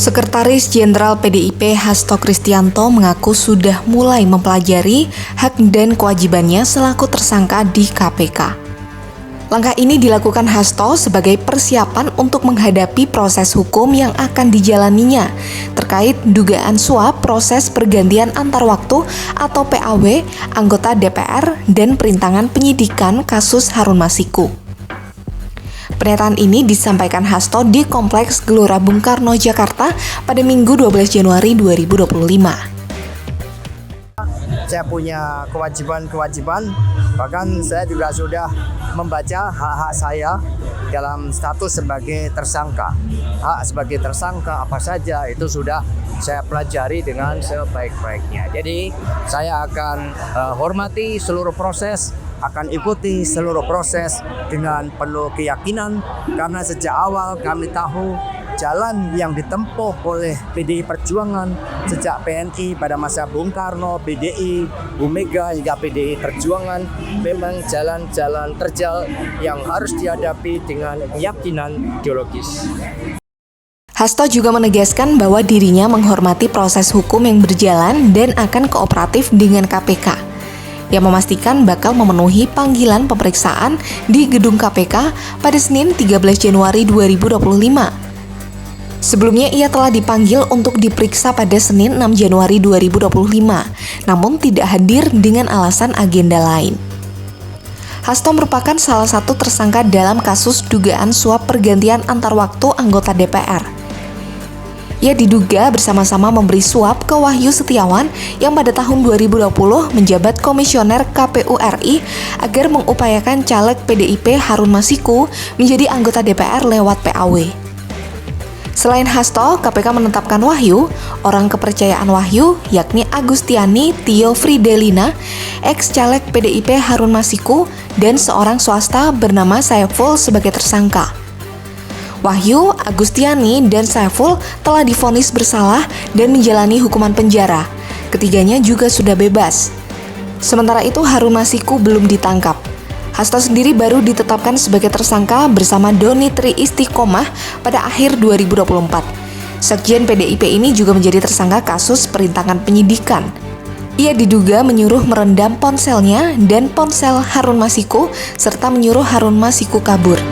Sekretaris Jenderal PDIP Hasto Kristianto mengaku sudah mulai mempelajari hak dan kewajibannya selaku tersangka di KPK. Langkah ini dilakukan Hasto sebagai persiapan untuk menghadapi proses hukum yang akan dijalaninya terkait dugaan suap proses pergantian antar waktu atau PAW anggota DPR dan perintangan penyidikan kasus Harun Masiku. Pernyataan ini disampaikan Hasto di Kompleks Gelora Bung Karno, Jakarta pada Minggu 12 Januari 2025. Saya punya kewajiban, bahkan saya juga sudah membaca hak-hak saya dalam status sebagai tersangka. Hak sebagai tersangka apa saja itu sudah saya pelajari dengan sebaik-baiknya. Jadi saya akan hormati seluruh proses, akan ikuti seluruh proses dengan penuh keyakinan karena sejak awal kami tahu jalan yang ditempuh oleh PDI Perjuangan sejak PNI pada masa Bung Karno, PDI, Bu Mega hingga PDI Perjuangan memang jalan-jalan terjal yang harus dihadapi dengan keyakinan ideologis. Hasto juga menegaskan bahwa dirinya menghormati proses hukum yang berjalan dan akan kooperatif dengan KPK. Ia memastikan bakal memenuhi panggilan pemeriksaan di gedung KPK pada Senin 13 Januari 2025. Sebelumnya ia telah dipanggil untuk diperiksa pada Senin 6 Januari 2025, namun tidak hadir dengan alasan agenda lain. Hasto merupakan salah satu tersangka dalam kasus dugaan suap pergantian antar waktu anggota DPR. Ia diduga bersama-sama memberi suap ke Wahyu Setiawan yang pada tahun 2020 menjabat komisioner KPU RI agar mengupayakan caleg PDIP Harun Masiku menjadi anggota DPR lewat PAW. Selain Hasto, KPK menetapkan Wahyu, orang kepercayaan Wahyu yakni Agustiani Tio Fridelina, ex-caleg PDIP Harun Masiku, dan seorang swasta bernama Saiful sebagai tersangka. Wahyu, Agustiani, dan Saiful telah divonis bersalah dan menjalani hukuman penjara. Ketiganya juga sudah bebas. Sementara itu Harun Masiku belum ditangkap. Hasto sendiri baru ditetapkan sebagai tersangka bersama Doni Tri Istiqomah pada akhir 2024. Sekjen PDIP ini juga menjadi tersangka kasus perintangan penyidikan. Ia diduga menyuruh merendam ponselnya dan ponsel Harun Masiku serta menyuruh Harun Masiku kabur.